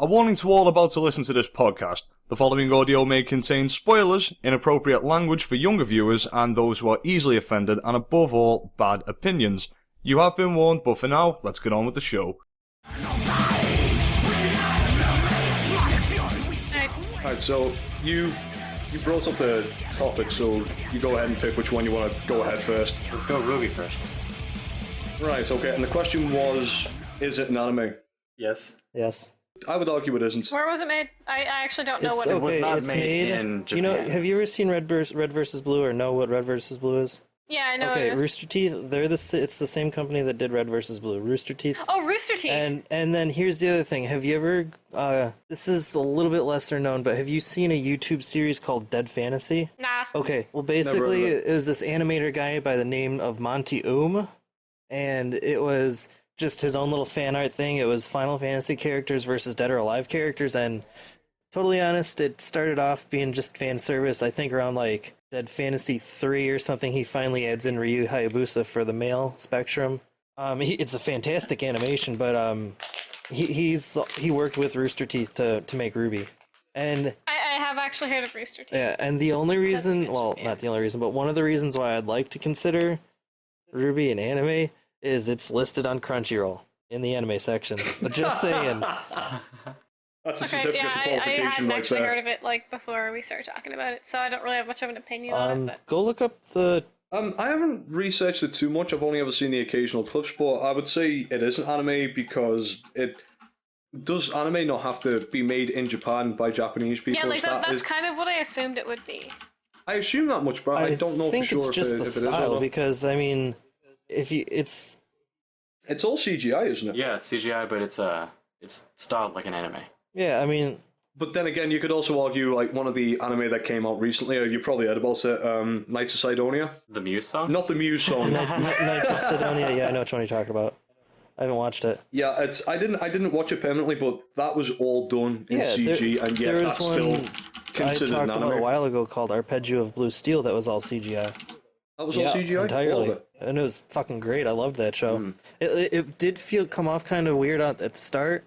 A warning to all about to listen to this podcast. The following audio may contain spoilers, inappropriate language for younger viewers, and those who are easily offended, and above all, bad opinions. You have been warned, but for now, let's get on with the show. Alright, so you brought up the topic, so you go ahead and pick which one you want to go ahead first. Let's go Ruby first. Right, okay, and the question was, is it an anime? Yes. Yes. I would argue it isn't. Where was it made? I actually don't know what okay. it was. It was not made in Japan. You know, have you ever seen Red vs. Blue or know what Red vs. Blue is? Yeah, I know Okay, it is. Rooster Teeth, it's the same company that did Red vs. Blue. Rooster Teeth. Oh, Rooster Teeth! And then here's the other thing. Have you ever, this is a little bit lesser known, but have you seen a YouTube series called Dead Fantasy? Nah. Okay, well basically it was this animator guy by the name of Monty and it was just his own little fan art thing. It was Final Fantasy characters versus Dead or Alive characters, and totally honest, it started off being just fan service. I think around like Dead Fantasy 3 or something, he finally adds in Ryu Hayabusa for the male spectrum. It's a fantastic animation, but he worked with Rooster Teeth to make Ruby. And I have actually heard of Rooster Teeth. yeah, and the only reason, well, not the only reason, but one of the reasons why I'd like to consider Ruby an anime is it's listed on Crunchyroll in the anime section. But just saying. That's a Okay, certificate yeah, of I qualification hadn't right actually there. heard of it like before we started talking about it, so I don't really have much of an opinion on it. But Go look up the... I haven't researched it too much. I've only ever seen the occasional clips, but I would say it is an anime because it... Does anime not have to be made in Japan by Japanese people? yeah, like that's kind of what I assumed it would be. I assume that much, but I don't know for sure it's just if the it is or style, not. because, I mean, it's all CGI, isn't it? Yeah, it's CGI, but it's styled like an anime. yeah, I mean... But then again, you could also argue, like, one of the anime that came out recently, or you probably heard about it, Knights of Sidonia. The Muse song? Not the Muse song. Knights of Sidonia, yeah, I know which one you're talking about. I haven't watched it. Yeah, I didn't watch it permanently, but that was all done in CG, and yet there was that's still one considered I an talked anime. about a while ago called Arpeggio of Blue Steel that was all CGI. That was all CGI? All entirely. of it? And it was fucking great. I loved that show. It did come off kind of weird at the start,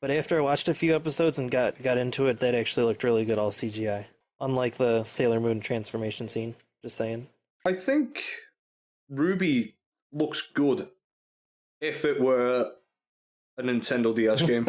but after I watched a few episodes and got into it, that actually looked really good, all CGI. Unlike the Sailor Moon transformation scene. Just saying. I think Ruby looks good if it were a Nintendo DS game.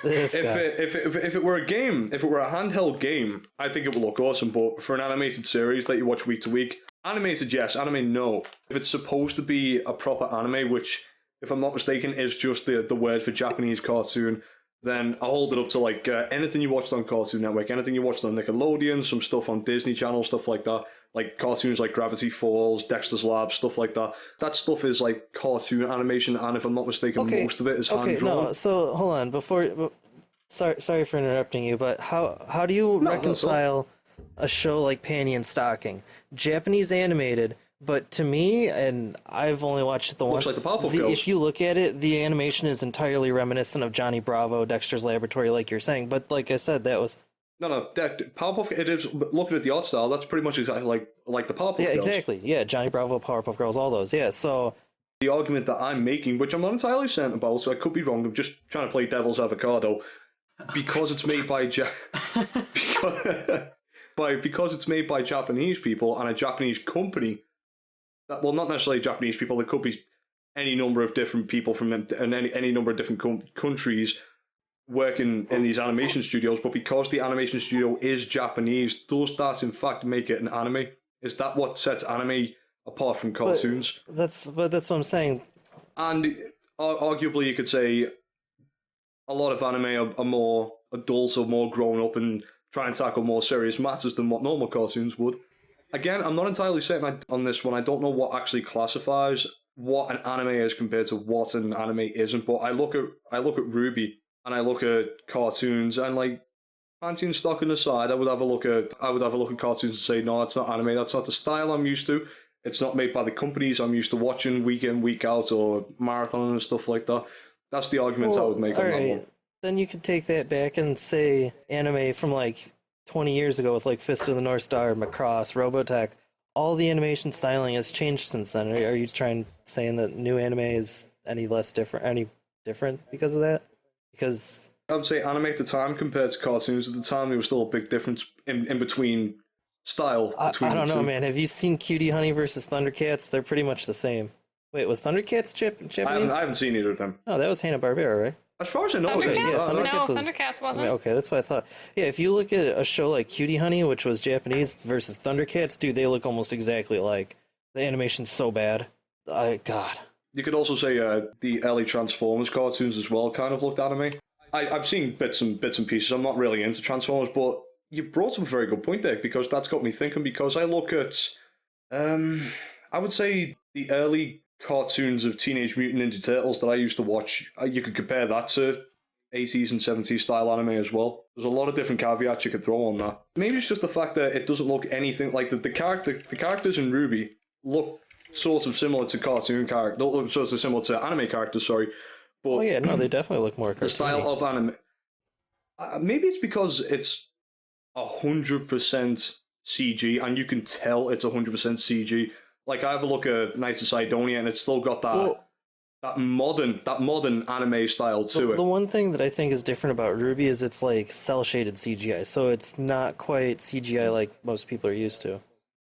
This guy. If it were a game, if it were a handheld game, I think it would look awesome. But for an animated series that you watch week to week, animated yes, anime no. If it's supposed to be a proper anime, which, if I'm not mistaken, is just the word for Japanese cartoon, then I hold it up to like anything you watched on Cartoon Network, anything you watched on Nickelodeon, some stuff on Disney Channel, stuff like that. Like cartoons like Gravity Falls, Dexter's Lab, stuff like that. That stuff is like cartoon animation, and if I'm not mistaken, most of it is hand-drawn. No, so hold on. Sorry for interrupting you, but how do you reconcile a show like Panty and Stocking? Japanese animated, but to me, and I've only watched the one. Looks like the Powerpuff Girls. If you look at it, the animation is entirely reminiscent of Johnny Bravo, Dexter's Laboratory, like you're saying. But like I said, that was... No, Powerpuff, it is, looking at the art style, that's pretty much exactly like the Powerpuff Girls. Yeah, exactly. Yeah, Johnny Bravo, Powerpuff Girls, all those. Yeah, so... The argument that I'm making, which I'm not entirely certain about, so I could be wrong, I'm just trying to play devil's avocado, because it's made by because it's made by Japanese people and a Japanese company, that, well, not necessarily Japanese people, there could be any number of different people from any number of different countries working in these animation studios, but because the animation studio is Japanese, does that in fact make it an anime? Is that what sets anime apart from cartoons? That's what I'm saying. And arguably you could say a lot of anime are more adult or more grown up and try and tackle more serious matters than what normal cartoons would. Again, I'm not entirely certain on this one. I don't know what actually classifies what an anime is compared to what an anime isn't, but I look at Ruby and I look at cartoons, and like Panty and Stocking aside, I would have a look at cartoons and say, no, that's not anime. That's not the style I'm used to. It's not made by the companies I'm used to watching week in, week out, or marathon and stuff like that. That's the arguments I would make on that one. Then you could take that back and say anime from like 20 years ago with like Fist of the North Star, Macross, Robotech. All the animation styling has changed since then. Are you saying that new anime is any different because of that? because I would say anime at the time compared to cartoons at the time, there was still a big difference in between style between I don't the know, two. man. Have you seen Cutie Honey versus Thundercats? They're pretty much the same. Wait, was Thundercats Japanese? I haven't seen either of them. No, that was Hanna-Barbera, right? As far as I know, Thundercats? it is. Yeah, No, Thundercats was- Thundercats I wasn't. mean, okay, that's what I thought. Yeah, if you look at a show like Cutie Honey, which was Japanese, versus Thundercats, dude, they look almost exactly alike. The animation's so bad. God. You could also say the early Transformers cartoons as well kind of looked anime. I've seen bits and pieces. I'm not really into Transformers, but you brought up a very good point there because that's got me thinking. Because I look at, I would say the early cartoons of Teenage Mutant Ninja Turtles that I used to watch. You could compare that to 80s and 70s style anime as well. There's a lot of different caveats you could throw on that. Maybe it's just the fact that it doesn't look anything like the characters in Ruby look sort of similar to cartoon characters, look sort of similar to anime characters, sorry. But Oh yeah, no, they definitely look more cartoony. the style of anime, maybe it's because it's 100% CG, and you can tell it's 100% CG. Like I have a look at Knights of Sidonia, and it's still got that Well, that modern anime style to the it. one thing that I think is different about Ruby is it's like cell shaded CGI, so it's not quite CGI like most people are used to.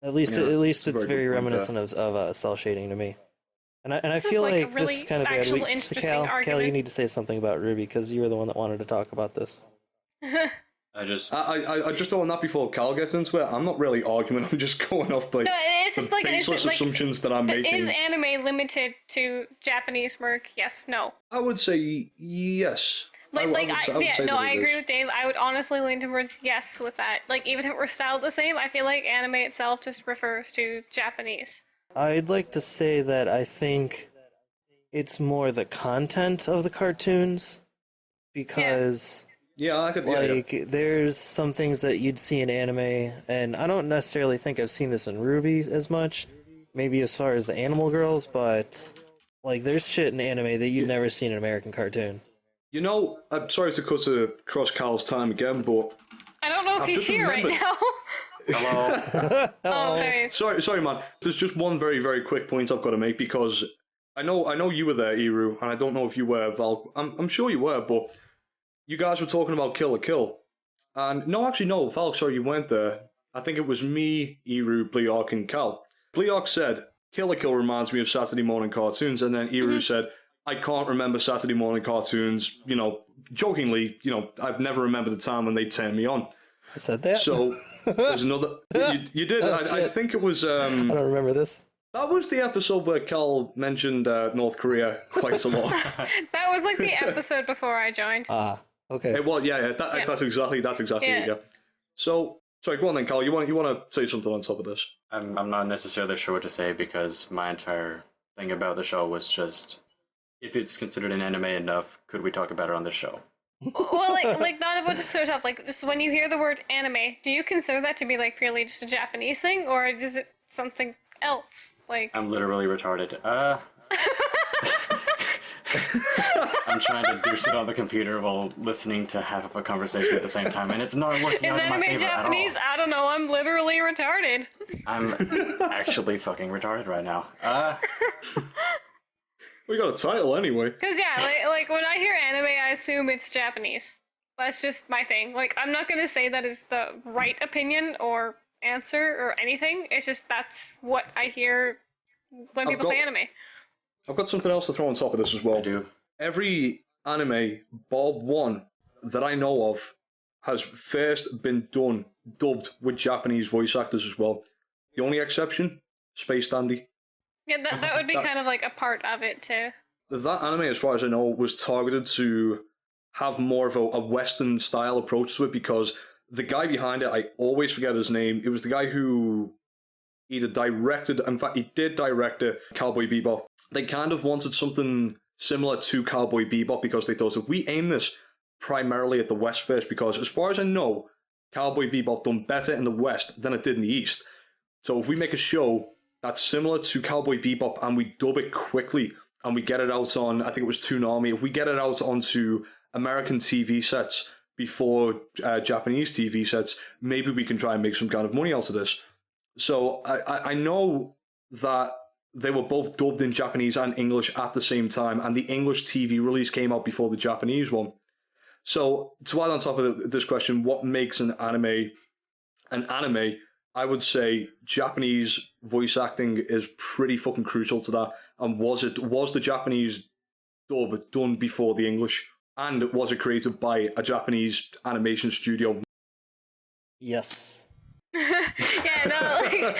At least, Yeah, it's that's a very very good point reminiscent of cell shading to me. And I This is feel like a like really this is kind of bad. actual So interesting Cal, you argument. need to say something about Ruby because you were the one that wanted to talk about this. I just I just don't want that before Cal gets into it. I'm not really arguing. I'm just going off like No, it's the just like an baseless instant, like, assumptions that I'm making. is anime limited to Japanese work? Yes, no. I would say yes. Like, would say that I it agree is. with Dave. I would honestly lean towards yes with that. Like, even if it were styled the same, I feel like anime itself just refers to Japanese. I'd like to say that I think it's more the content of the cartoons because Yeah, I could. like there's some things that you'd see in anime, and I don't necessarily think I've seen this in Ruby as much. Maybe as far as the Animal Girls, but like there's shit in anime that you'd never see in an American cartoon. You know, I'm sorry to cut across Cal's time again, but I don't know if I've he's just here right remembered- now. hello. Oh, there he is. sorry, man. There's just one very, very quick point I've got to make because I know you were there, Iru, and I don't know if you were, Valk. I'm sure you were, but you guys were talking about Kill la Kill, and no, Valk. Sorry, you weren't there. I think it was me, Iru, Bleark, and Cal. Bleark said, "Kill la Kill reminds me of Saturday morning cartoons," and then Iru said, "I can't remember Saturday morning cartoons." You know, jokingly, I've never remembered the time when they turned me on. I said that. So there's another. You did. Oh, I shit. think it was. I don't remember this. That was the episode where Cal mentioned North Korea quite a lot. That was like the episode before I joined. Ah, okay. It was, yeah. Yeah. That's exactly Yeah. it. Yeah. So, sorry, go on then, Cal. You want to say something on top of this? I'm not necessarily sure what to say because my entire thing about the show was just, if it's considered an anime enough, could we talk about it on this show? Well, like not about just sort of like just when you hear the word anime, do you consider that to be like purely just a Japanese thing, or is it something else? Like, I'm literally retarded. I'm trying to do shit on the computer while listening to half of a conversation at the same time, and it's not working is out in my anime favor Japanese? at I don't know. I'm literally retarded. all. I'm actually fucking retarded right now. We got a title anyway. Cause yeah, like when I hear anime, I assume it's Japanese. That's just my thing. Like, I'm not gonna say that is the right opinion or answer or anything. It's just that's what I hear when people say anime. I've got something else to throw on top of this as well. I do. Every anime, Bob 1, that I know of, has first been dubbed with Japanese voice actors as well. The only exception, Space Dandy. Yeah, that would be kind of like a part of it too. That anime, as far as I know, was targeted to have more of a Western style approach to it because the guy behind it, I always forget his name. It was the guy who either directed, in fact, he did direct Cowboy Bebop. They kind of wanted something similar to Cowboy Bebop because they thought if we aim this primarily at the West first, because as far as I know, Cowboy Bebop done better in the West than it did in the East. So if we make a show that's similar to Cowboy Bebop and we dub it quickly and we get it out on, I think it was Toonami, if we get it out onto American TV sets before Japanese TV sets, maybe we can try and make some kind of money out of this. So I know that they were both dubbed in Japanese and English at the same time, and the English TV release came out before the Japanese one. So, to add on top of this question, what makes an anime an anime? I would say Japanese voice acting is pretty fucking crucial to that. And was the Japanese dub done before the English? And was it created by a Japanese animation studio? Yes. Yeah, no, like...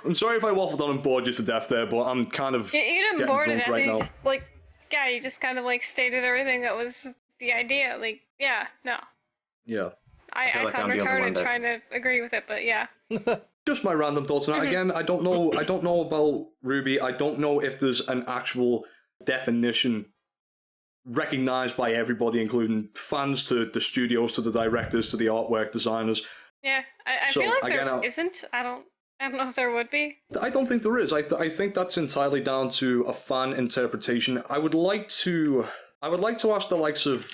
I'm sorry if I waffled on and bored you to death there, but I'm kind of You didn't getting bore to drunk death. right You now. just, like, yeah, you just kind of, like, stated everything that was the idea. Like, yeah, no. Yeah. I feel like sound I'm the only one retarded that- trying to agree with it, but yeah. Just my random thoughts on that. Again, I don't know about Ruby. I don't know if there's an actual definition recognized by everybody, including fans to the studios, to the directors, to the artwork designers. Yeah, I So, feel like again, there isn't. I don't know if there would be. I don't think there is. I think that's entirely down to a fan interpretation. I would like to ask the likes of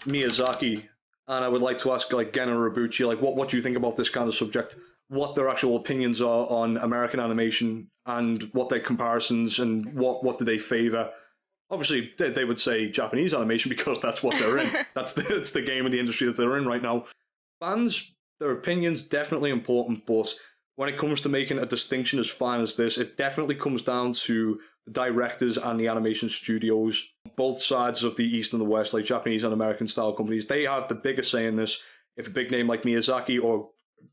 Miyazaki, and I would like to ask like Gen or Ibuchi, like what do you think about this kind of subject? What their actual opinions are on American animation and what their comparisons and what do they favor? Obviously, they would say Japanese animation because that's what they're in. It's the game of the industry that they're in right now. Fans, their opinions definitely important, but when it comes to making a distinction as fine as this, it definitely comes down to the directors and the animation studios, both sides of the East and the West, like Japanese and American style companies. They have the biggest say in this. If a big name like Miyazaki or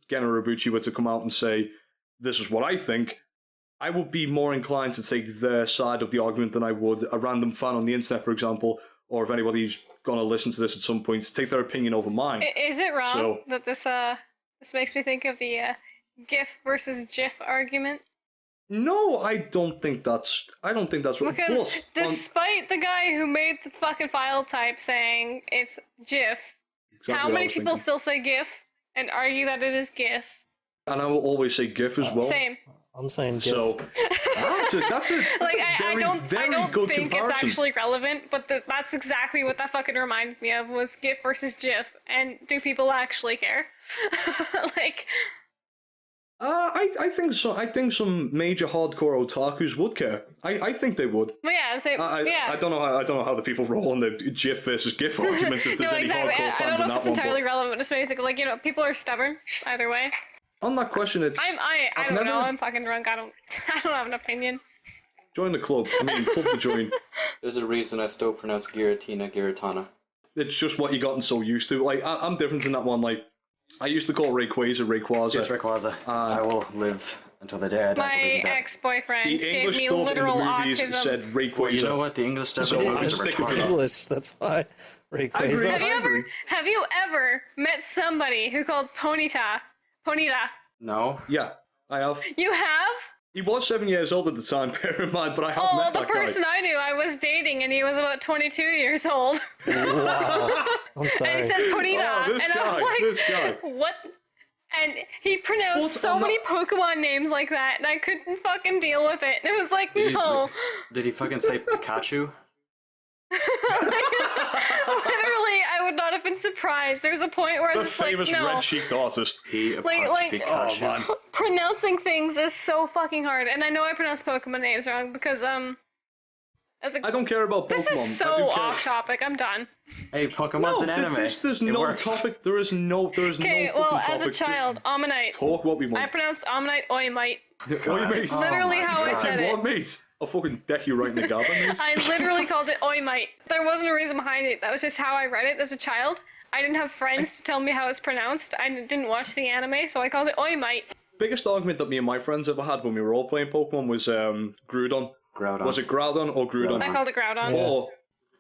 Gen or Ibuchi were to come out and say, this is what I think, I would be more inclined to take their side of the argument than I would a random fan on the internet, for example, or if anybody's going to listen to this at some point, to take their opinion over mine. Is it wrong So- that this makes me think of the GIF versus GIF argument? No, I don't think that's right. Because But, despite the guy who made the fucking file type saying it's GIF, exactly how what I many was people thinking. still say GIF and argue that it is GIF? And I will always say GIF as well. Same. I'm saying GIF. So that's a Like very, I don't good think comparison. it's actually relevant, but that's exactly what that fucking reminded me of was GIF versus GIF. And do people actually care? Like, I think so. I think some major hardcore otakus would care. I think they would. well, yeah, I don't know how the people roll on the GIF versus GIF arguments. If there's No, any exactly. hardcore I fans don't in know if that it's one. entirely relevant. Just made me think, like, people are stubborn either way. But on that question, it's I I've don't never- know. I'm fucking drunk. I don't have an opinion. join the club. I mean, club to join. There's a reason I still pronounce Giratana. It's just what you gotten so used to. Like I'm different in that one. Like I used to call Rayquaza. It's Rayquaza. I will live until the day I die. My believing that. ex-boyfriend The gave English me dub in the literal movies autism. said Rayquaza. You know what? The English dub So in the I'm movies are sticking to that. retarded. English, that's why. I agree. Rayquaza. Have you ever met somebody who called Ponita? No. Yeah, I have. You have? He was 7 years old at the time, bear in mind, but I have Oh, well, met the that person guy. I knew I was dating, and he was about 22 years old. Wow. I'm And sorry. he said Ponita, Oh, this and I guy, was this like, guy. what? And he pronounced What so on the- many Pokemon names like that, and I couldn't fucking deal with it. And it was like, no. Did he fucking say Pikachu? Literally, I would not have been surprised. There was a point where I The was just like, famous no. red-cheeked artist. He Like- apostrophe Oh, Pikachu. man. Pronouncing things is so fucking hard, and I know I pronounce Pokemon names wrong because as a I don't care about Pokemon. this is I do so care. off topic. I'm done. Hey, Pokemon's an anime. There's It no works. topic. There is no Okay, fucking well, topic. as a Just child, Ammonite. talk what we I want. pronounced Ammonite Oymite. Oi, mate. Oh Literally my how I God. said it. What, mate? I'll fucking deck you right in the gab, mate. I literally called it Oymite. There wasn't a reason behind it. That was just how I read it as a child. I didn't have friends to tell me how it's pronounced. I didn't watch the anime, so I called it Oymite. Biggest argument that me and my friends ever had when we were all playing Pokemon was Groudon. Groudon. Was it Groudon or Groudon? I called it Groudon. Or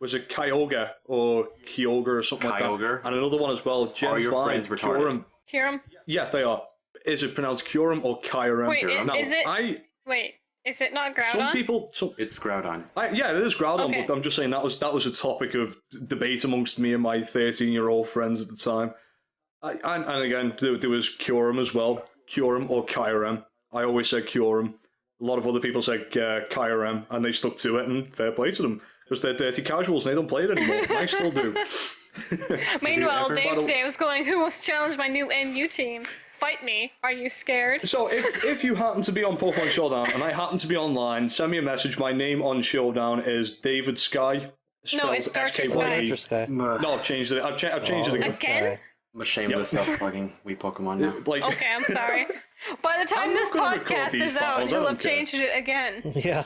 was it Kyogre or Kyogre or something like Kyogre? that? And another one as well, Gen Are your 5, friends retarded? Kyurem. Kyurem. Yeah, they are. Is it pronounced Kyurem or Kyurem? Wait, Now, is it? Wait, is it not some Groudon? people... It's Groudon. Yeah, it is Groudon, Okay. but I'm just saying that was a topic of debate amongst me and my 13-year-old friends at the time. And again, there was Kyurem as well. Kyurem or Kyurem. I always said Kyurem. A lot of other people said Kyurem, and they stuck to it, and fair play to them. Because they're dirty casuals, and they don't play it anymore. I still do. Meanwhile, ever- Dave today was going, who wants to challenge my new NU team? Fight me. Are you scared? So if you happen to be on Pokemon Showdown, and I happen to be online, send me a message. My name on Showdown is David Skye. No, it's Darker SKYE. Darker Skye. No, I've changed it. I've changed it again. Again? I'm ashamed of self-plugging Wii Pokemon now. Like, Okay, I'm sorry. By the time I'm this not gonna record podcast these is out, battles, I he'll don't have care. changed it again. Yeah.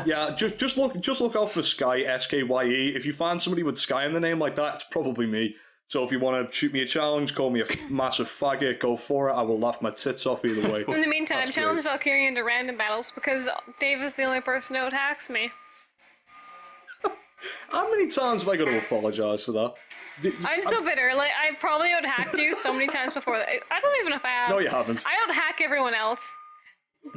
yeah, just look out for Skye, SKYE. If you find somebody with Skye in the name like that, it's probably me. So if you want to shoot me a challenge, call me a massive faggot, go for it. I will laugh my tits off either way. In the meantime, That's challenge great. Valkyrie into random battles because Dave is the only person who attacks me. How many times have I got to apologise for that? I'm so bitter. Like, I probably out-hacked you so many times before. I don't even know if I have. No, you haven't. I out-hack everyone else.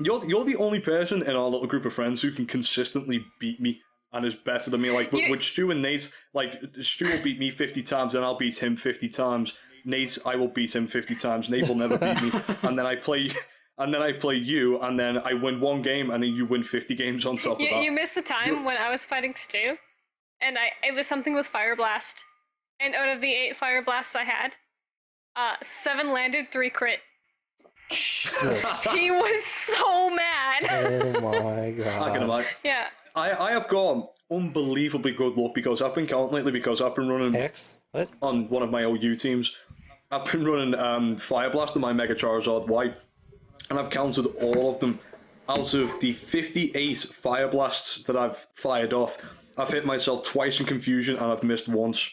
You're the only person in our little group of friends who can consistently beat me and is better than me. Like with Stu and Nate, like Stu will beat me 50 times and I'll beat him 50 times. Nate, I will beat him 50 times. Nate will never beat me. And then I play you, and then I win one game, and then you win 50 games on top of that. You missed the time when I was fighting Stu, and it was something with Fire Blast. And out of the 8 Fire Blasts I had, 7 landed, 3 crit. Jesus. He was so mad. Oh my Not gonna god. lie. Yeah. I have got unbelievably good luck because I've been counting lately because I've been running X? What? on one of my OU teams. I've been running Fire Blast on my Mega Charizard White, and I've counted all of them. Out of the 58 Fire Blasts that I've fired off, I've hit myself twice in confusion and I've missed once.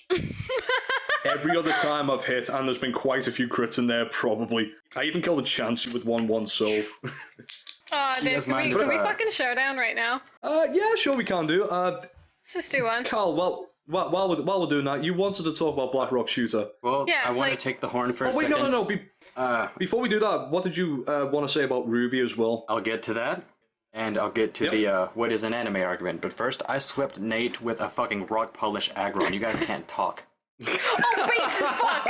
Every other time I've hit, and there's been quite a few crits in there, probably. I even killed a Chansey with 1-1 soul. Dave, Yes, can mine we was, fucking showdown right now? Yeah, sure we can do. Let's just do one. Carl, while we're doing that, you wanted to talk about Black Rock Shooter. Well, Yeah, I want like- to take the horn for a Oh, wait, second. no. Before we do that, what did you want to say about Ruby as well? I'll get to that, and I'll get to Yep. the what is an anime argument. But first, I swept Nate with a fucking rock polish aggron. You guys can't talk. Oh, base as fuck!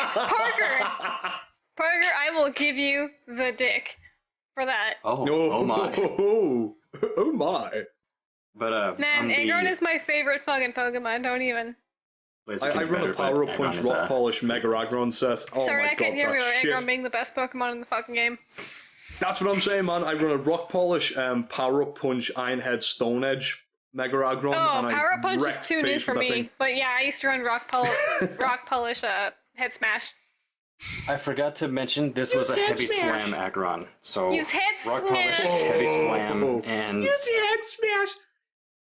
Parker, I will give you the dick for that. Oh, No. oh my. Oh my. But Man, on the Aggron is my favorite fucking Pokemon, don't even. I Blaziken's run better, a Power but Up Punch Aggron is, Rock Polish Mega Aggron set. Oh Sorry, my I can't god, hear you. that's Aggron shit. being the best Pokemon in the fucking game. That's what I'm saying, man. I run a Rock Polish, Power Up Punch, Iron Head, Stone Edge, Mega Aggron. Oh, and Power I Up Punch is wrecked too new face for with that me. thing. But yeah, I used to run Rock Polish Head Smash. I forgot to mention this was a Head heavy Smash. slam aggron. So Use Head rock Smash. polish, heavy slam, and Use the Head Smash!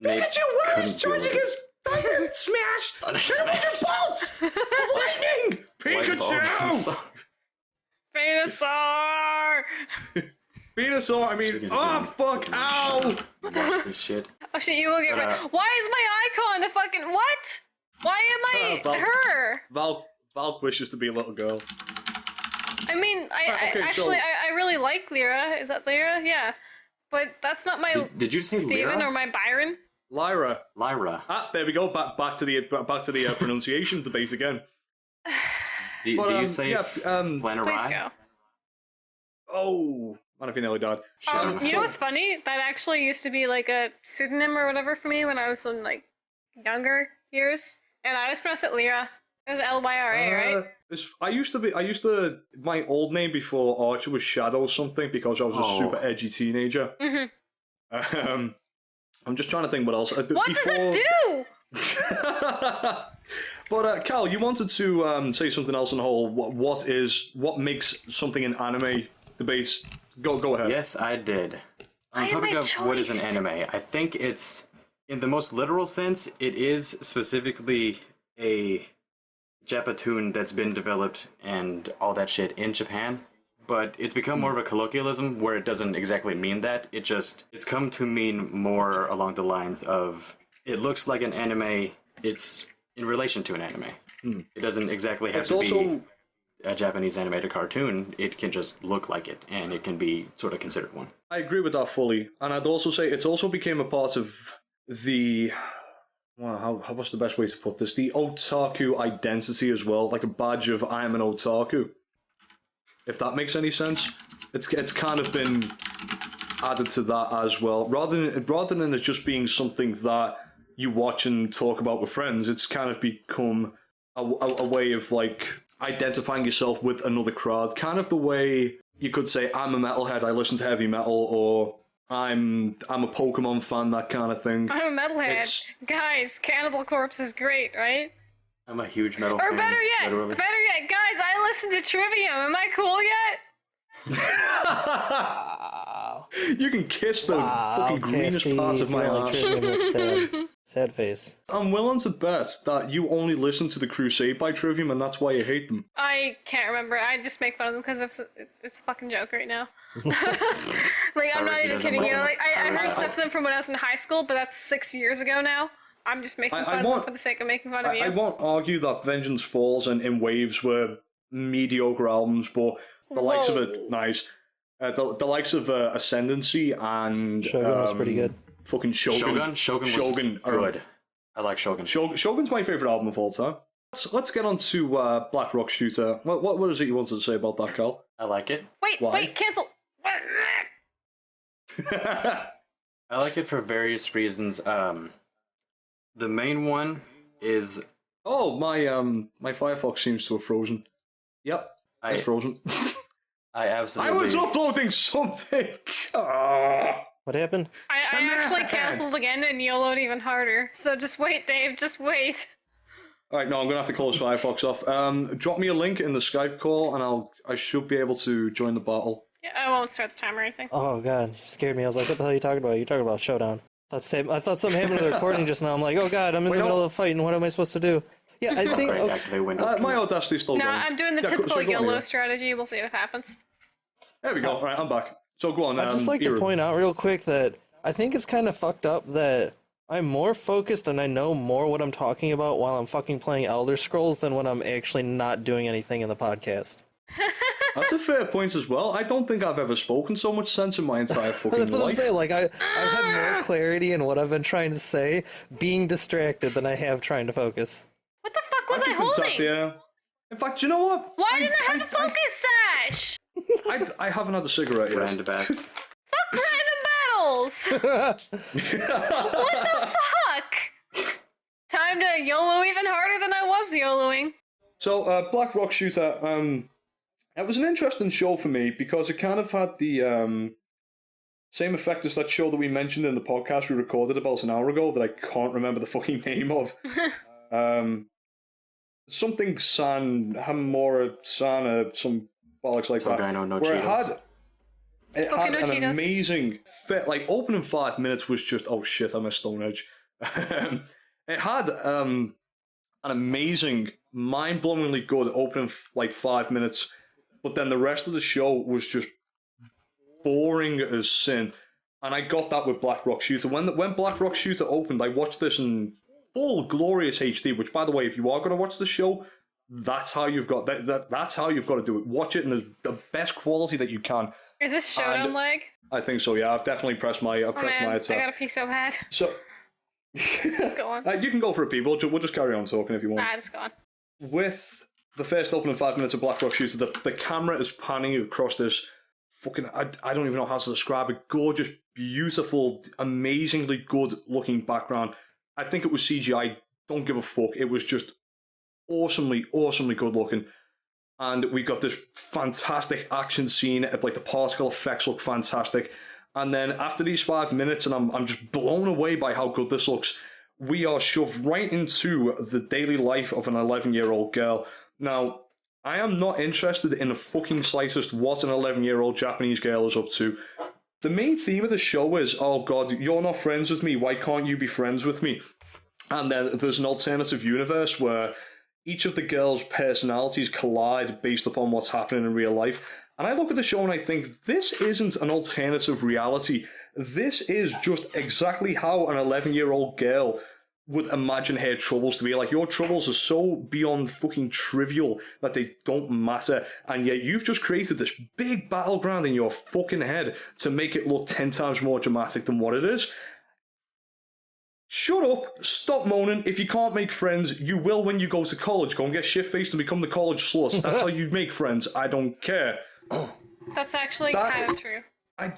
Nate Pikachu, couldn't do it. Thunder Smash! Thunder Hit him with your Smash. bolts! Lightning! Light bulb. Pikachu! Venusaur! Venusaur, I mean, oh fuck, ow! Watch this shit. Oh shit, you will get But, rid. Why is my icon a fucking what? Why am Valk. I her? Valk wishes to be a little girl. I mean, okay, actually, so- I really like Lyra. Is that Lyra? Yeah. But that's not my Did you say Steven Lyra? or my Byron. Lyra. Lyra. Ah, there we go. Back to the pronunciation debate again. Do But, you say yeah, Please Flannery? go. Oh, man, if you nearly died. You know what's funny? That actually used to be like a pseudonym or whatever for me when I was in like younger years, and I always pronounced it Lyra. It was Lyra, right? I used to. My old name before Archer was Shadow something because I was a Oh. super edgy teenager. Mm-hmm. I'm just trying to think what else. What does it do? But Cal, you wanted to say something else on the whole. What makes something an anime debate? Go ahead. Yes, I did. On I topic am a of what is an choice. anime, I think it's, in the most literal sense, it is specifically a Japatoon that's been developed and all that shit in Japan. But it's become more of a colloquialism where it doesn't exactly mean that. It's come to mean more along the lines of, it looks like an anime, it's in relation to an anime. It doesn't exactly have It's to also be a Japanese animated cartoon. It can just look like it, and it can be sort of considered one. I agree with that fully, and I'd also say it's also became a part of the. Well, what's the best way to put this? The otaku identity as well, like a badge of I am an otaku. If that makes any sense, it's kind of been added to that as well. Rather than it just being something that you watch and talk about with friends, it's kind of become a way of like identifying yourself with another crowd. Kind of the way you could say I'm a metalhead, I listen to heavy metal, or I'm a Pokemon fan, that kind of thing. I'm a metalhead. It's- Guys, Cannibal Corpse is great, right? I'm a huge metal Or fan. better yet, literally. guys, I listened to Trivium. Am I cool yet? You can kiss the fucking greenest Cassie, parts if of you my don't like ass. Trivium, that's sad. Sad face. I'm willing to bet that you only listen to the Crusade by Trivium, and that's why you hate them. I can't remember. I just make fun of them because it's a fucking joke right now. Like, I'm not Sorry, even it kidding you. doesn't Like, I heard stuff from them from when I was in high school, but that's 6 years ago now. I'm just making fun of them for the sake of making fun of you. I won't argue that Vengeance Falls and In Waves were mediocre albums, but the likes of it, nice. The likes of Ascendancy and Shogun was pretty good. Fucking Shogun. Shogun was good. I like Shogun. Shogun's my favorite album of all time. Let's get on to Black Rock Shooter. What is it you wanted to say about that, Cal? I like it. Wait, cancel. I like it for various reasons. The main one is Oh, my Firefox seems to have frozen. Yep, it's frozen. I absolutely. I was uploading something. Ah. What happened? I actually canceled again and YOLO'd even harder. So just wait, Dave. Just wait. All right, no, I'm gonna have to close Firefox off. Drop me a link in the Skype call, and I should be able to join the battle. Yeah, I won't start the timer or anything. Oh god, you scared me. I was like, what the hell are you talking about? You're talking about Showdown. I thought something happened to the recording just now. I'm like, oh god, I'm in the middle of a fight, and what am I supposed to do? Yeah, I think... Great, activate Windows. My Audacity's still No, going. I'm doing the Yeah, typical so go on, YOLO yeah. strategy. We'll see what happens. There we go. All right, I'm back. So go on. I'd just like to point out real quick that I think it's kind of fucked up that I'm more focused and I know more what I'm talking about while I'm fucking playing Elder Scrolls than when I'm actually not doing anything in the podcast. That's a fair point as well. I don't think I've ever spoken so much sense in my entire fucking That's what I'm life. saying. Like, I've had more clarity in what I've been trying to say being distracted than I have trying to focus. What the fuck was I think it's that, holding? yeah. In fact, you know what? Why didn't I have the focus sash? I haven't had a cigarette yet. Random bats. Fuck random battles! What the fuck? Time to YOLO even harder than I was YOLOing. So, Black Rock Shooter, it was an interesting show for me because it kind of had the same effect as that show that we mentioned in the podcast we recorded about an hour ago that I can't remember the fucking name of. Something San, Hamora Sana, some bollocks like that. Togano no where Cheetos. it Okay, had no an Cheetos. amazing fit. Like, opening 5 minutes was just, oh shit, I'm a Stone Edge. It had an amazing, mind-blowingly good opening, 5 minutes, but then the rest of the show was just boring as sin. And I got that with Black Rock Shooter. When Black Rock Shooter opened, I watched this in full glorious HD, which, by the way, if you are going to watch the show, that's how you've got that's how you've got to do it. Watch it in the best quality that you can. Is this Showdown leg? I think so. Yeah, I've definitely pressed my Oh man, I headset. gotta pee so bad. So Go on. you can go for a pee. We'll just carry on talking if you want. Nah, just go on. With the first opening 5 minutes of Black Rock Shooter, the camera is panning across this fucking, I don't even know how to describe it, gorgeous, beautiful, amazingly good looking background. I think it was CGI, don't give a fuck. It was just awesomely good looking. And we got this fantastic action scene, like the particle effects look fantastic. And then after these 5 minutes, and I'm just blown away by how good this looks, we are shoved right into the daily life of an 11-year-old girl. Now, I am not interested in the fucking slightest what an 11-year-old Japanese girl is up to. The main theme of the show is, oh god, you're not friends with me, why can't you be friends with me? And then there's an alternative universe where each of the girls' personalities collide based upon what's happening in real life. And I look at the show and I think, this isn't an alternative reality. This is just exactly how an 11-year-old girl would imagine her troubles to be. Like, your troubles are so beyond fucking trivial that they don't matter, and yet you've just created this big battleground in your fucking head to make it look 10 times more dramatic than what it is. Shut up, stop moaning. If you can't make friends, you will when you go to college. Go and get shit-faced and become the college slut. That's how you make friends. I don't care. That's actually kind of true. I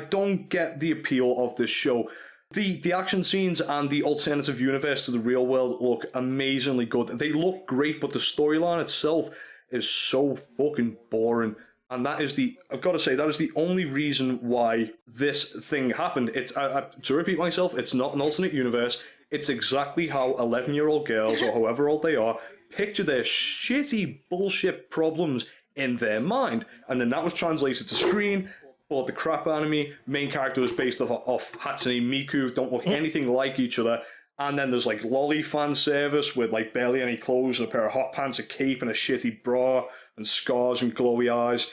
don't get the appeal of this show. The action scenes and the alternative universe to the real world look amazingly good. They look great, but the storyline itself is so fucking boring. And that is I've got to say, that is the only reason why this thing happened. To repeat myself, it's not an alternate universe. It's exactly how 11-year-old girls, or however old they are, picture their shitty bullshit problems in their mind. And then that was translated to screen, bought the crap anime, main character was based off Hatsune Miku, don't look anything like each other. And then there's like lolly fan service with like barely any clothes and a pair of hot pants, a cape and a shitty bra and scars and glowy eyes.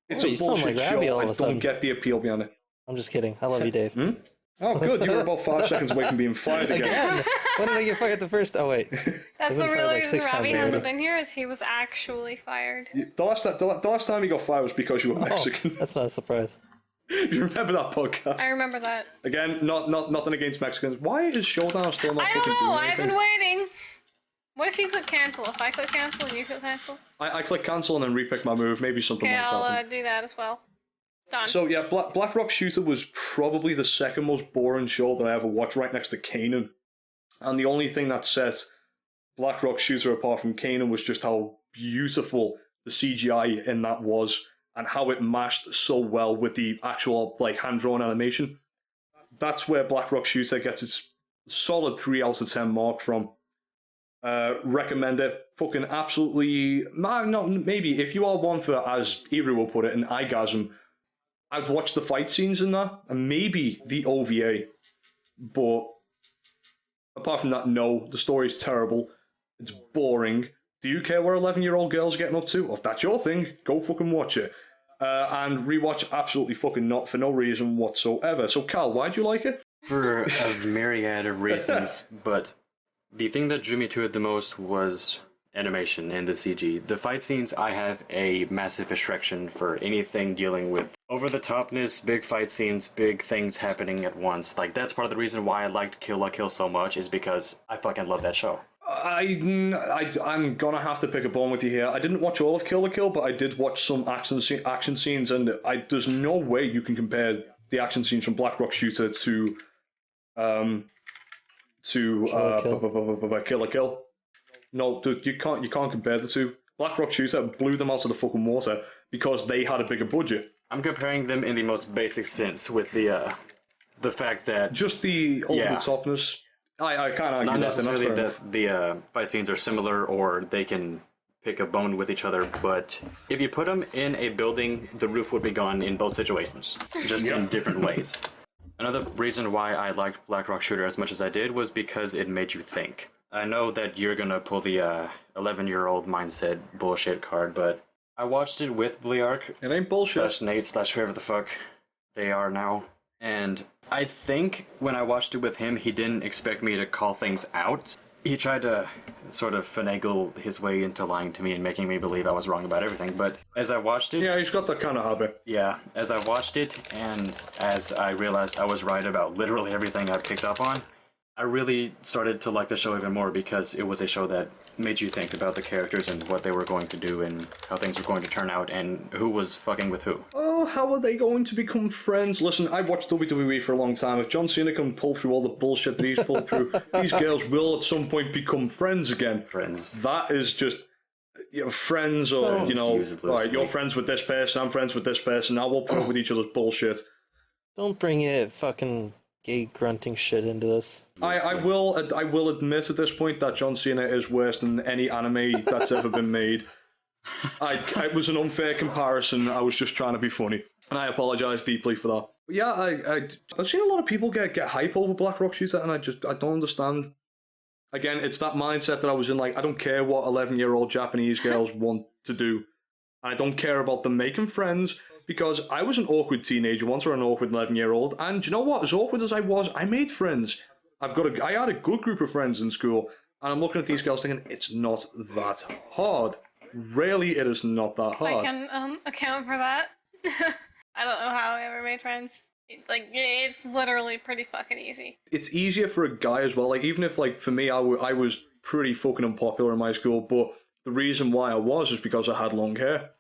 It's a bullshit show. I don't get the appeal behind it. I'm just kidding. I love you, Dave. Oh, good. You were about 5 seconds away from being fired again. When did I get fired the first? Oh, wait. That's the real reason Robbie already. hasn't been here, is he was actually fired. The last time you got fired was because you were Mexican. That's not a surprise. You remember that podcast? I remember that. Again, nothing against Mexicans. Why is Showdown still not I fucking don't know. doing I've anything? been waiting. What if you click cancel? If I click cancel and you click cancel? I click cancel and then repick my move. Maybe something Okay, might I'll happen. do that as well. Done. So yeah, Black Rock Shooter was probably the second most boring show that I ever watched, right next to Kanan. And the only thing that set Black Rock Shooter apart from Kanan was just how beautiful the CGI in that was, and how it mashed so well with the actual like hand-drawn animation. That's where Black Rock Shooter gets its solid 3 out of 10 mark from. Recommend it. Fucking absolutely. No, maybe if you are one for, as Eru will put it, an eyegasm, I'd watch the fight scenes in that, and maybe the OVA. But apart from that, no. The story's terrible. It's boring. Do you care where 11-year-old girls are getting up to? If that's your thing, go fucking watch it. And rewatch absolutely fucking not, for no reason whatsoever. So Cal, why'd you like it? For a myriad of reasons, but the thing that drew me to it the most was animation and the CG. The fight scenes, I have a massive restriction for anything dealing with over-the-topness, big fight scenes, big things happening at once. Like, that's part of the reason why I liked Kill la Kill so much, is because I fucking love that show. I'm gonna have to pick a bone with you here. I didn't watch all of Kill la Kill, but I did watch some action scenes, and there's no way you can compare the action scenes from Black Rock Shooter to Kill la Kill. No, dude, you can't compare the two. Black Rock Shooter blew them out of the fucking water because they had a bigger budget. I'm comparing them in the most basic sense with the fact that just the over-the-topness. I can't argue not that. necessarily that the fight scenes are similar or they can pick a bone with each other, but if you put them in a building, the roof would be gone in both situations, just in different ways. Another reason why I liked Black Rock Shooter as much as I did was because it made you think. I know that you're gonna pull the 11-year-old mindset bullshit card, but I watched it with Bleark. It ain't bullshit. /Nate / whoever the fuck they are now. And I think when I watched it with him, he didn't expect me to call things out. He tried to sort of finagle his way into lying to me and making me believe I was wrong about everything. But as I watched it... Yeah, he's got that kind of habit. Yeah, as I watched it and as I realized I was right about literally everything I picked up on, I really started to like the show even more because it was a show that made you think about the characters and what they were going to do and how things were going to turn out and who was fucking with who. Oh, how are they going to become friends? Listen, I watched WWE for a long time. If John Cena can pull through all the bullshit that he's pulled through, these girls will at some point become friends again. Friends. That is just, friends or, alright, you're friends with this person, I'm friends with this person, now we'll put up with each other's bullshit. Don't bring it fucking gay grunting shit into this. I will admit at this point that John Cena is worse than any anime that's ever been made. It was an unfair comparison. I was just trying to be funny, and I apologize deeply for that. But yeah, I've seen a lot of people get hype over Black Rock Shooter, and I don't understand. Again, it's that mindset that I was in. Like, I don't care what 11-year-old Japanese girls want to do. I don't care about them making friends. Because I was an awkward teenager once, or an awkward 11-year-old, and you know what? As awkward as I was, I made friends. I had a good group of friends in school, and I'm looking at these girls thinking, it's not that hard. Really, it is not that hard. I can account for that. I don't know how I ever made friends. It's literally pretty fucking easy. It's easier for a guy as well. Like, even if, like, for me, I was pretty fucking unpopular in my school, but the reason why I was is because I had long hair,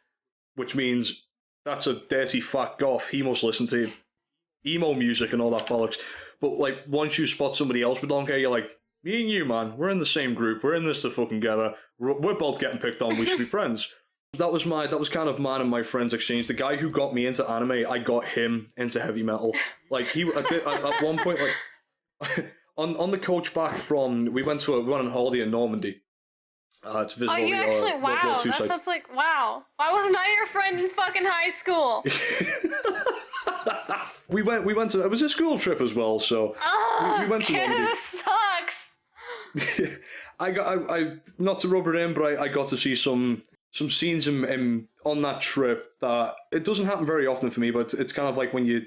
which means... That's a dirty fat goth. He must listen to emo music and all that bollocks. But, like, once you spot somebody else with long hair, you're like, me and you, man, we're in the same group. We're in this to fucking together. We're both getting picked on. We should be friends. that was kind of mine and my friend's exchange. The guy who got me into anime, I got him into heavy metal. Like at one point, like on the coach back from, we went on holiday in Normandy. To visit Oh, you actually, World War wow, II that sites. sounds like, wow. Why wasn't I your friend in fucking high school? We went to, it was a school trip as well, so we went to Canada Normandy. sucks. I not to rub it in, but I got to see some scenes on that trip that it doesn't happen very often for me, but it's kind of like when you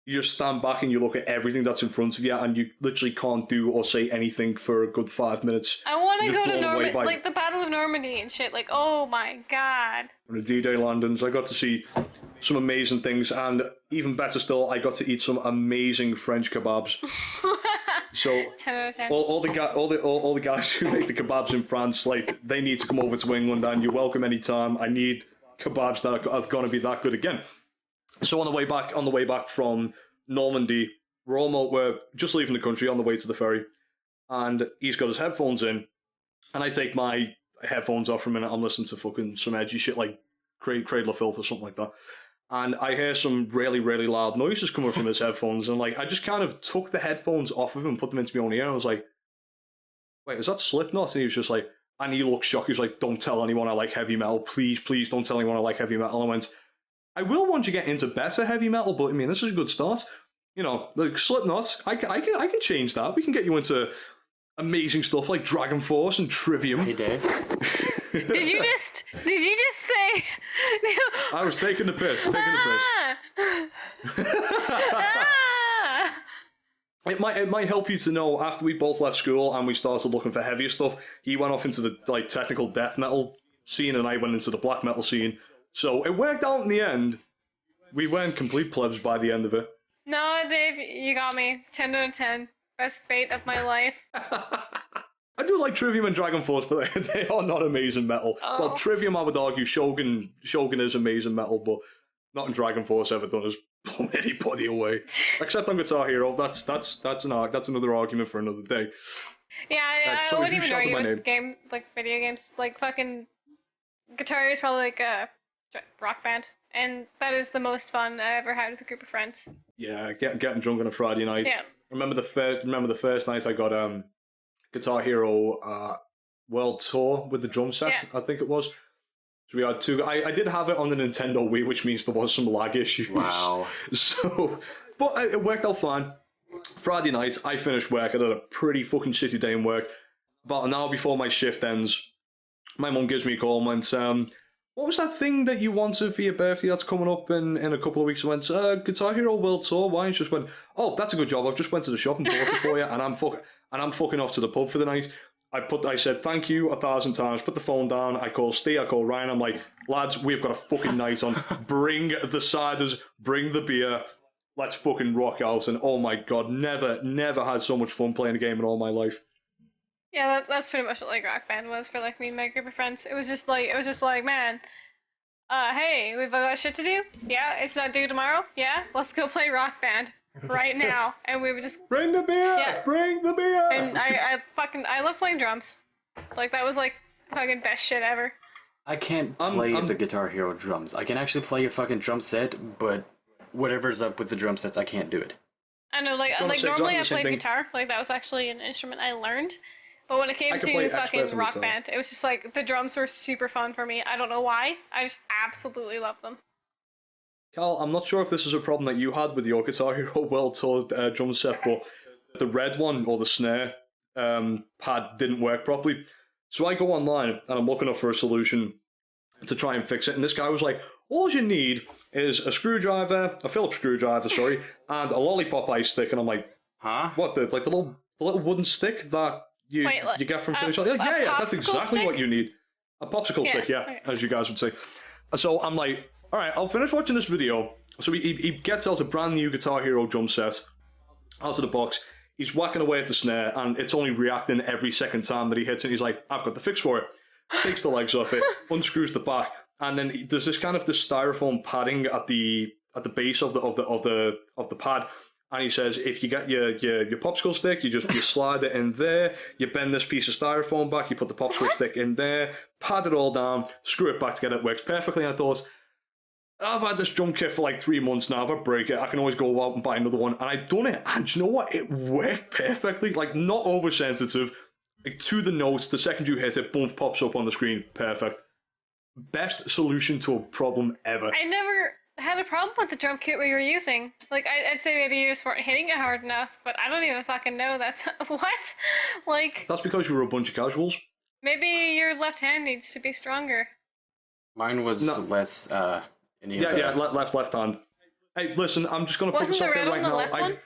just stand back and you look at everything that's in front of you and you literally can't do or say anything for a good 5 minutes. I want to Just go to blown away Normandy, by- like the Battle of Normandy and shit. Like, oh my god. The D-Day landings, I got to see some amazing things, and even better still, I got to eat some amazing French kebabs. So 10 out of 10. all the guys who make the kebabs in France, like, they need to come over to England, and you're welcome anytime. I need kebabs that are going to be that good again. So on the way back from Normandy, we're just leaving the country on the way to the ferry, and he's got his headphones in, and I take my headphones off for a minute. I'm listening to fucking some edgy shit like Cradle of Filth or something like that, and I hear some really, really loud noises coming from his headphones, and like I just kind of took the headphones off of him and put them into my own ear, and I was like, wait, is that Slipknot? And he was just like, and he looked shocked. He was like, don't tell anyone I like heavy metal. Please don't tell anyone I like heavy metal. And I went, I will once you get into better heavy metal, but I mean, this is a good start. You know, like Slipknot, I can change that. We can get you into amazing stuff like Dragon Force and Trivium. Hey, Dave. Did you just say? I was taking the piss. Ah! It might help you to know, after we both left school and we started looking for heavier stuff, he went off into the like technical death metal scene and I went into the black metal scene. So it worked out in the end. We weren't complete plebs by the end of it. No, Dave, you got me. 10 out of 10. Best bait of my life. I do like Trivium and Dragon Force, but they are not amazing metal. Oh. Well, Trivium, I would argue, Shogun is amazing metal, but not in Dragon Force ever done has blown anybody away. Except on Guitar Hero. That's another argument for another day. Yeah, I sorry, wouldn't who even shouted argue my with video games. Like fucking Guitar Hero is probably like a rock band, and that is the most fun I ever had with a group of friends. Yeah, getting drunk on a Friday night. Yeah. Remember the first night I got Guitar Hero World Tour with the drum set, Yeah. I think it was. So we had two. I did have it on the Nintendo Wii, which means there was some lag issues. Wow. So, but it worked out fine. Friday night, I finished work. I had a pretty fucking shitty day in work. About an hour before my shift ends, my mum gives me a call and went, what was that thing that you wanted for your birthday that's coming up in a couple of weeks? I went, Guitar Hero World Tour. Why? And she just went, oh, that's a good job. I've just went to the shop and bought it for you, and I'm fucking off to the pub for the night. I said thank you 1,000 times, put the phone down, I call Steve, I call Ryan, I'm like, lads, we've got a fucking night on. Bring the ciders, bring the beer, let's fucking rock out. And oh my god, never had so much fun playing a game in all my life. Yeah, that's pretty much what like Rock Band was for like me and my group of friends. It was just like, man, hey, we've got shit to do. Yeah, it's not due tomorrow. Yeah, let's go play Rock Band right now. And we would just Bring the beer! Yeah. Bring the beer! and I love playing drums. Like that was like the fucking best shit ever. I can't play the Guitar Hero drums. I can actually play a fucking drum set, but whatever's up with the drum sets, I can't do it. I know, like Don't say normally exactly I the same played thing. guitar. Like that was actually an instrument I learned. But when it came I could play to X fucking Bass on Rock guitar. Band, it was just like the drums were super fun for me. I don't know why. I just absolutely love them. Cal, I'm not sure if this is a problem that you had with your Guitar Hero World Tour drum set, but the red one, or the snare pad, didn't work properly. So I go online, and I'm looking up for a solution to try and fix it, and this guy was like, all you need is a Phillips screwdriver, sorry, and a lollipop ice stick, and I'm like, Huh? what, the little wooden stick that you Wait, like, get from a- Finish? Yeah, a that's popsicle exactly stick? what you need. A popsicle stick, yeah, okay. as you guys would say. So I'm like, all right, I'll finish watching this video. So he gets out a brand new Guitar Hero drum set out of the box. He's whacking away at the snare, and it's only reacting every second time that he hits it. He's like, I've got the fix for it. Takes the legs off it, unscrews the back, and then there's this kind of this styrofoam padding at the base of the pad, And he says, if you get your popsicle stick, you slide it in there, you bend this piece of styrofoam back, you put the popsicle stick in there, pad it all down, screw it back together, it works perfectly. And I thought, I've had this drum kit for like 3 months now, if I break it, I can always go out and buy another one. And I'd done it, and do you know what? It worked perfectly, like not oversensitive, like to the notes, the second you hit it, boom, pops up on the screen, perfect. Best solution to a problem ever. I never had a problem with the drum kit we were using. Like, I'd say maybe you just weren't hitting it hard enough, but I don't even fucking know that's... What? Like... That's because you were a bunch of casuals. Maybe your left hand needs to be stronger. Mine was less, left hand. Hey, listen, I'm just going to put this out there right now. Wasn't the red on the left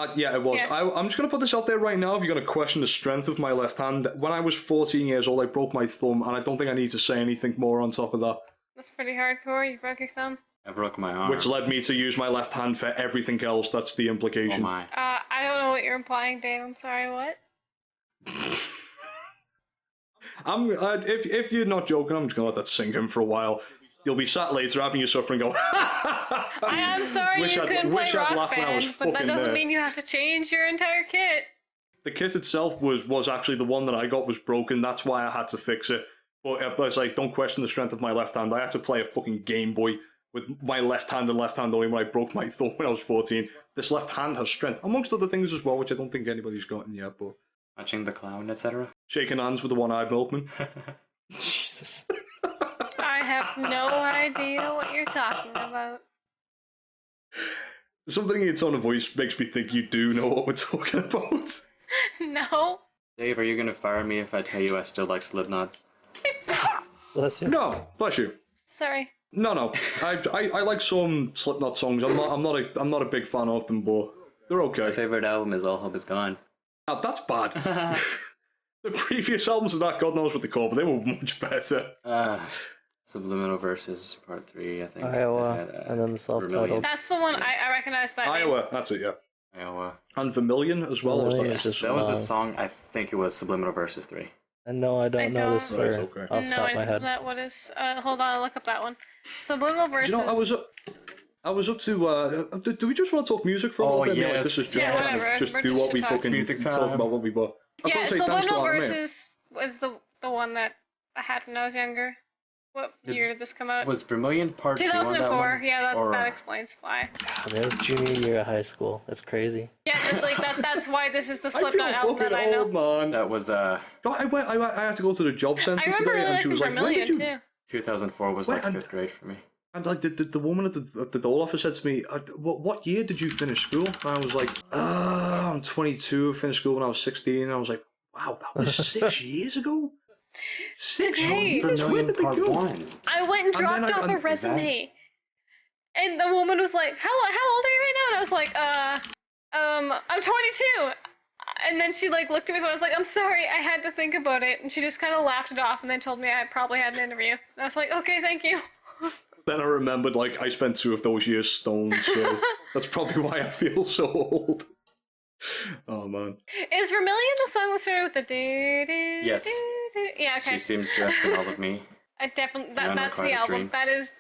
one? Yeah, it was. Yeah. I'm just going to put this out there right now if you're going to question the strength of my left hand. When I was 14 years old, I broke my thumb, and I don't think I need to say anything more on top of that. That's pretty hardcore. You broke your thumb. I broke my arm. Which led me to use my left hand for everything else. That's the implication. Oh my. I don't know what you're implying, Dave. I'm sorry, what? If you're not joking, I'm just going to let that sink in for a while. You'll be sat later having your supper and go, I'm sorry you couldn't play Rock Band, but that doesn't mean you have to change your entire kit. The kit itself was actually the one that I got was broken. That's why I had to fix it. But it's like, don't question the strength of my left hand. I had to play a fucking Game Boy with my left hand and left hand only when I broke my thumb when I was 14. This left hand has strength, amongst other things as well, which I don't think anybody's gotten yet. But Watching the clown, etc. shaking hands with the one-eyed milkman. Jesus. I have no idea what you're talking about. Something in your tone of voice makes me think you do know what we're talking about. No. Dave, are you gonna fire me if I tell you I still like Slipknot? Bless you. No, bless you. Sorry. No. I like some Slipknot songs. I'm not a big fan of them, but they're okay. My favorite album is All Hope Is Gone. Oh, that's bad. The previous albums of that, God knows what they call, but they were much better. Subliminal Verses Part 3, I think. Iowa, and then the self-titled. That's the one I recognize that Iowa, name. that's it, yeah. Iowa. And Vermilion as well. Vermilion Was is that? just That was a song, I think it was Subliminal Verses 3. And no, I don't know this Right, for okay. off the No, top I of my head. that what is hold on, I'll look up that one. Subliminal Verses. Do you know, I was up to, do we just want to talk music for a little bit? yes. Like, this is just, Yeah, whatever. just We're do just what we talking. fucking Music time. talk about what we bought. I've got Yeah, to say, thanks to Subliminal Animate. Verses was the one that I had when I was younger. What year did this come out? Was Vermilion Part 2 on that 2004. one? Yeah, Or- that explains why. God, that was junior year of high school. That's crazy. Yeah, that's why this is the I feel Slipknot album fucking that I know. old, man. That was, God, I had to go to the job I centre remember today, really and she liking was like, when Vermilion did you... too. 2004 was Wait, like 5th grade for me. And like the woman at the door office said to me, what year did you finish school? And I was like, I'm 22, finished school when I was 16. And I was like, wow, that was 6 years ago? 6 Today. years? Where did they Part go? 1. I went and dropped off a is resume. And the woman was like, how old are you right now? And I was like, I'm 22. And then she like looked at me and I was like, I'm sorry, I had to think about it. And she just kind of laughed it off and then told me I probably had an interview. And I was like, okay, thank you. Then I remembered, like, I spent 2 of those years stoned, so that's probably why I feel so old. Oh, man. Is Vermilion the song that started with the do do? Yes. Do? Yeah, okay. She seems dressed in all of me. I definitely You're on that's the Required album. Dream.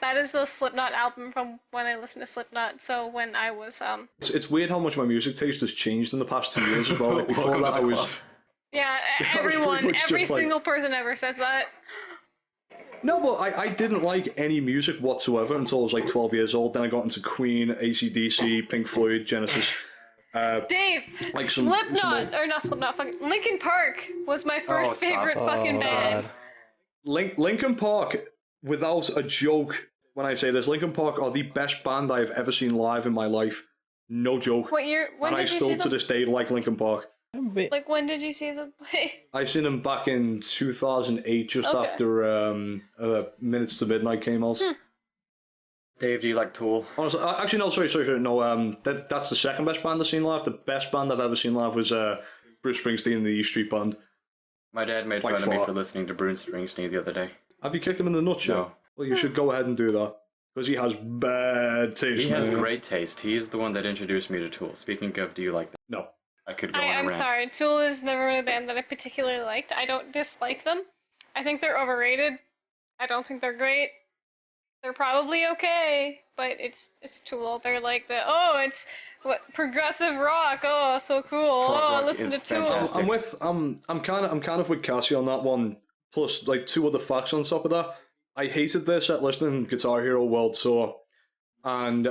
That is the Slipknot album from when I listened to Slipknot. So when I was It's weird how much my music taste has changed in the past 2 years as well. Like, before Welcome that, to I the was... club. yeah, was everyone, pretty much every just like- single person ever says that. No, but I didn't like any music whatsoever until I was like 12 years old. Then I got into Queen, AC/DC, Pink Floyd, Genesis. Dave, Like some Slipknot, or not Slipknot, fucking Linkin Park was my first stop. favorite fucking band. Linkin Park, without a joke, when I say this, Linkin Park are the best band I've ever seen live in my life. No joke. What year? When And I did you still see to them? this day like Linkin Park. Like when did you see them play? I seen them back in 2008, just Okay. after Minutes to Midnight came out. Dave, do you like Tool? Honestly, actually, no, sorry, no. That's the second best band I've seen live. The best band I've ever seen live was Bruce Springsteen and the E Street Band. My dad made Like fun of me far. for listening to Bruce Springsteen the other day. Have you kicked him in the nuts yet? No. Well, you should go ahead and do that because he has bad taste. He has man. great taste. He's the one that introduced me to Tool. Speaking of, do you like them? No. I could go on a I'm rant. sorry, Tool is never a band that I particularly liked. I don't dislike them. I think they're overrated. I don't think they're great. They're probably okay, but it's Tool. They're like What progressive rock? Oh, so cool. Prog Oh, rock listen is to Tool. fantastic. I'm kind of with Cassie on that one. Plus, like, two other facts on top of that. I hated their set listening Guitar Hero World Tour, and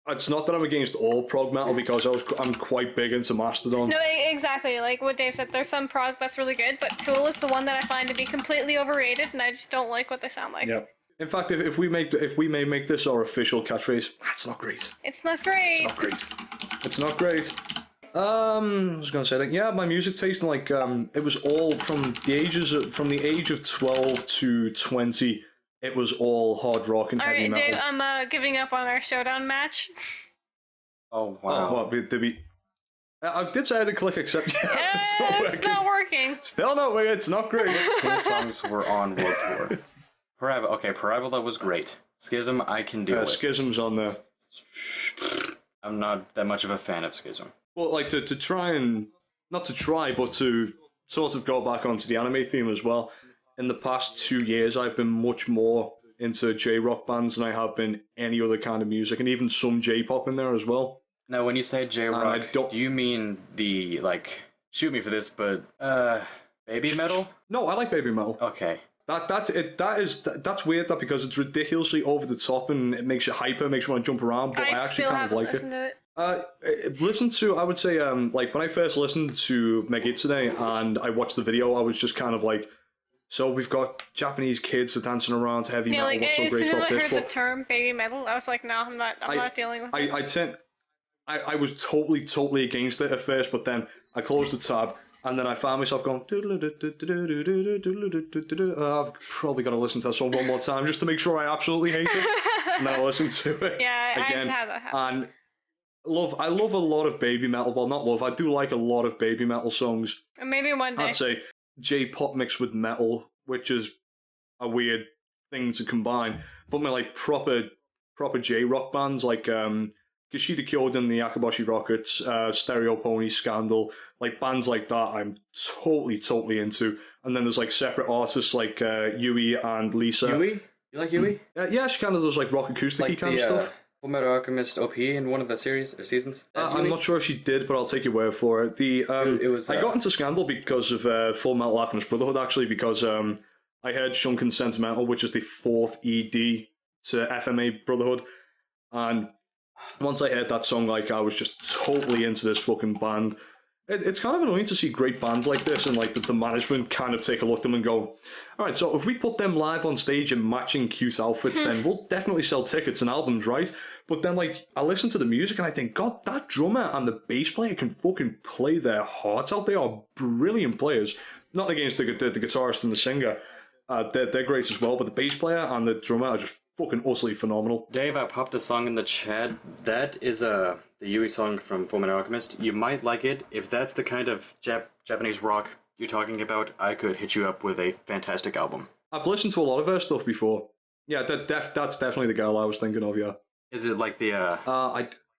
it's not that I'm against all prog metal because I'm quite big into Mastodon. No, exactly. Like what Dave said, there's some prog that's really good, but Tool is the one that I find to be completely overrated, and I just don't like what they sound like. Yeah. In fact, if we may make this our official catchphase, that's not great. It's not great. It's not great. It's not great. I was gonna say that. Yeah, my music taste, like, it was all from the age of 12 to 20. It was all hard rock and heavy Alright, metal. Dave, I'm giving up on our showdown match. Oh, Oh, wow. what did we? I did say I had to click accept. Yeah, It's not working. Still not working. It's not great. Cool songs were on World Tour. Parabola was great. Schism, I can do it. Schism's on there. I'm not that much of a fan of Schism. Well, like to try and not to try, but to sort of go back onto the anime theme as well. In the past 2 years, I've been much more into J-rock bands than I have been any other kind of music, and even some J-pop in there as well. Now, when you say J-rock, do you mean the, like, shoot me for this, but, baby metal? No, I like baby metal. Okay. That's weird, that because it's ridiculously over the top and it makes you hyper, makes you want to jump around. But I actually still kind of haven't like listened to it. I would say, like when I first listened to Megitsune and I watched the video, I was just kind of like, so we've got Japanese kids dancing around to heavy Yeah, metal. like What's so as great soon as about I this? heard the But term baby metal, I was like, no, I'm not dealing with it. I was totally against it at first, but then I closed the tab. And then I found myself going, I've probably got to listen to that song one more time just to make sure I absolutely hate it. And then I listened to it Yeah, I again. have that happen. And I love a lot of baby metal. Well, not love. I do like a lot of baby metal songs. Maybe one day. I'd say J-pop mixed with metal, which is a weird thing to combine. But my like proper J-rock bands like Kishida Kyoden, the Akaboshi Rockets, Stereo Pony, Scandal, like bands like that I'm totally into. And then there's like separate artists like Yui and Lisa. Yui? You like Yui? Yeah, she kind of does like rock acoustic kind of stuff. Fullmetal Alchemist OP in one of the series or seasons? I'm not sure if she did, but I'll take your word for it. I got into Scandal because of Full Metal Alchemist Brotherhood, actually, because I heard Shunken Sentimental, which is the 4th ED to FMA Brotherhood, and once I heard that song, like, I was just totally into this fucking band. It's kind of annoying to see great bands like this and like the management kind of take a look at them and go, all right, so if we put them live on stage in matching cute outfits, then we'll definitely sell tickets and albums, right? But then, like, I listen to the music and I think, God, that drummer and the bass player can fucking play their hearts out. They are brilliant players. Not against the guitarist and the singer. They're great as well, but the bass player and the drummer are just fucking utterly phenomenal. Dave, I popped a song in the chat. That is the Yui song from Fullmetal Alchemist. You might like it. If that's the kind of Japanese rock you're talking about, I could hit you up with a fantastic album. I've listened to a lot of her stuff before. Yeah, that's definitely the girl I was thinking of, yeah. Is it like the,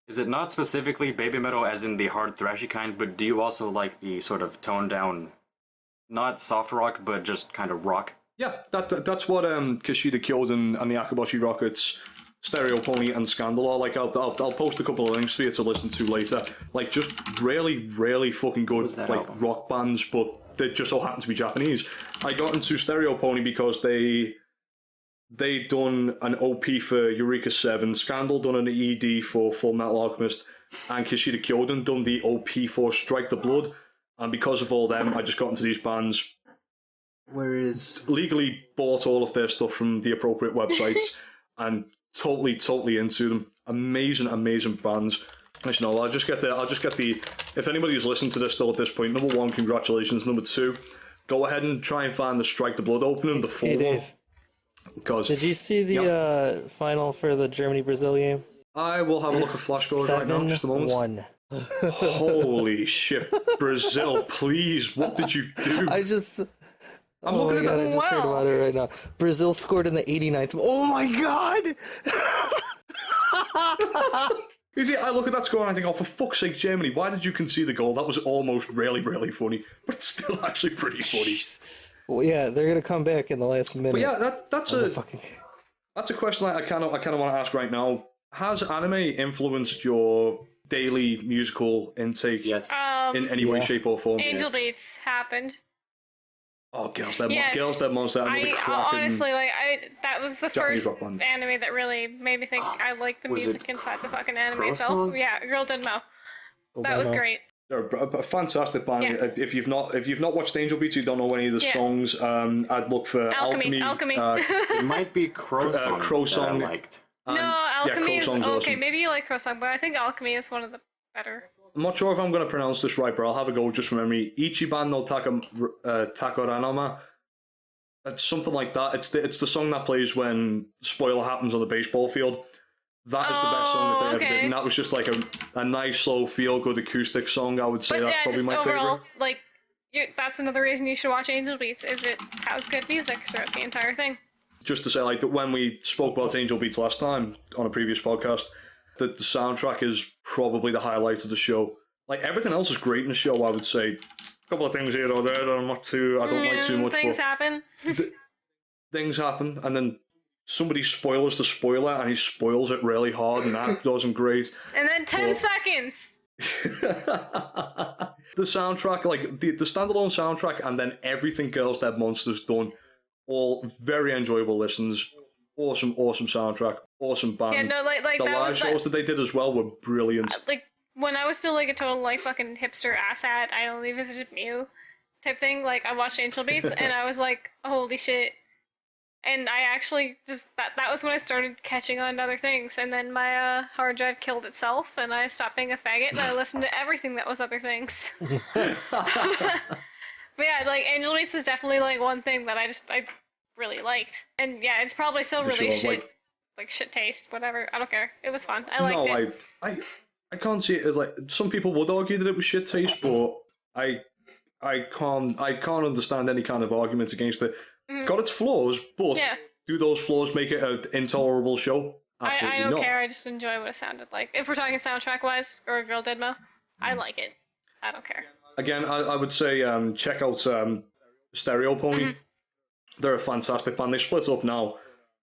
is it not specifically baby metal as in the hard thrashy kind, but do you also like the sort of toned down, not soft rock, but just kind of rock? Yeah, that's what Kishida Kyoden and the Akaboshi Rockets, Stereo Pony and Scandal are. Like, I'll post a couple of links for you to listen to later. Like, just really fucking good like album? rock bands, but they just so happen to be Japanese. I got into Stereo Pony because they done an OP for Eureka 7, Scandal done an ED for Full Metal Alchemist, and Kishida Kyoden done the OP for Strike the Blood. And because of all them, I just got into these bands. Whereas Legally bought all of their stuff from the appropriate websites and totally into them. Amazing bands. You know, I'll just get the. If anybody's listened to this still at this point, number 1, congratulations. Number 2, go ahead and try and find the Strike the Blood opening, the full one. Because did you see the final for the Germany-Brazil game? I will have a look at flash scores right now. Just a moment. 7-1. Holy shit, Brazil! Please, what did you do? I'm Oh looking my at god, I just heard about it right now. Brazil scored in the 89th. Oh my god! You see, I look at that score and I think, oh, for fuck's sake, Germany, why did you concede the goal? That was almost really funny, but it's still actually pretty funny. Well, yeah, they're gonna come back in the last minute. But yeah, that's a question I kind of want to ask right now. Has anime influenced your daily musical intake Yes. in any way, Yeah. shape, or form. Angel Yes. Beats happened. Oh, Girls Dead, Yes. Girls Dead Monster, another I cracking honestly that was the Japanese first rock band. anime that really made me think I like the Was it music inside the fucking anime Crow itself. Song? Yeah, Girl Dead Mo. That was great. They're a fantastic band. Yeah. If you've not watched Angel Beats, you don't know any of the Yeah. songs. I'd look for Alchemy. It might be Crow Song Crow that Song. I liked. and- No, Alchemy Crow is Song's okay. awesome. Maybe you like Crow Song, but I think Alchemy is one of the better. I'm not sure if I'm going to pronounce this right, but I'll have a go just from memory. Ichiban no Takoranama. It's something like that. It's the song that plays when spoiler happens on the baseball field. That is the best song that they ever okay. did, and that was just like a nice, slow, feel-good acoustic song. I would say But that's yeah, probably just my overall, favorite. that's another reason you should watch Angel Beats. Is it has good music throughout the entire thing. Just to say, like, that when we spoke about Angel Beats last time on a previous podcast, that the soundtrack is probably the highlight of the show. Like, everything else is great in the show, I would say. A couple of things here or there that I don't like too much, Things but happen. things happen, and then somebody spoilers the spoiler, and he spoils it really hard, and that wasn't great. And then 10 Well- seconds. The soundtrack, like, the standalone soundtrack, and then everything Girls Dead Monsters done, all very enjoyable listens. Awesome soundtrack, awesome band. Yeah, no, like the that live was shows that they did as well were brilliant. like when I was still like a total like fucking hipster asshat. I only visited Mew type thing. Like I watched Angel Beats and I was like, holy shit. And I actually just that was when I started catching on to other things, and then my hard drive killed itself, and I stopped being a faggot, and I listened to everything that was other things. But yeah, like Angel Beats was definitely like one thing that I really liked, and yeah, it's probably still For really sure, shit, like shit taste, whatever. I don't care. It was fun. I liked it. I can't see it as like some people would argue that it was shit taste, but I can't understand any kind of arguments against it. Got its flaws, but Yeah. do those flaws make it an intolerable show? Absolutely I don't not. care. I just enjoy what it sounded like. If we're talking soundtrack wise or Girl Dead Mo, I like it. I don't care. Again, I would say check out Stereo Pony. They're a fantastic band. They split up now,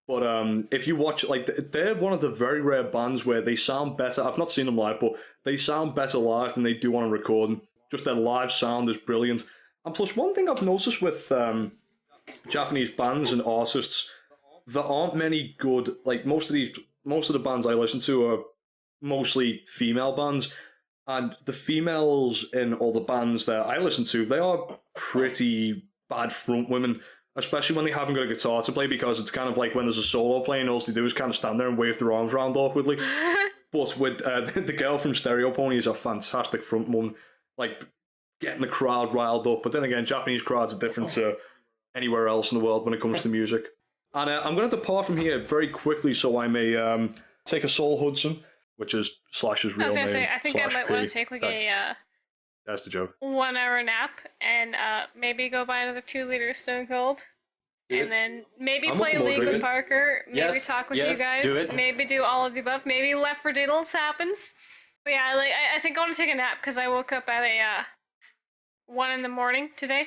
but if you watch, like, they're one of the very rare bands where they sound better. I've not seen them live, but they sound better live than they do on a recording. Just their live sound is brilliant. And plus, one thing I've noticed with Japanese bands and artists, there aren't many good. Like most of the bands I listen to are mostly female bands. And the females in all the bands that I listen to, they are pretty bad front women, especially when they haven't got a guitar to play, because it's kind of like when there's a solo playing, all they do is kind of stand there and wave their arms around awkwardly. But with the girl from Stereo Pony is a fantastic front woman, like getting the crowd riled up. But then again, Japanese crowds are different to anywhere else in the world when it comes to music. And I'm going to depart from here very quickly so I may take a Saul Hudson, which is Slash's real I was name. gonna say, I think I Slash might P. want to take like a That's the joke. 1 hour nap and maybe go buy another 2 liters Stone Cold. And then maybe I'm play up for more League with drinking. Parker. Maybe Yes, talk with yes, you guys. do it. Maybe do all of the above. Maybe Left for Diddles happens. But yeah, like I think I want to take a nap because I woke up at a 1 in the morning today.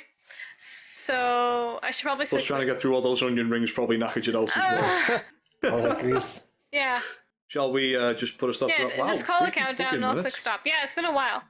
So I should probably Plus, sleep. trying to get through all those onion rings probably knackered you out as well. All that grease. Yeah. Shall we just put a stop to Yeah, that? Wow, just call a 50 countdown fucking and I'll minutes. quick stop. Yeah, it's been a while.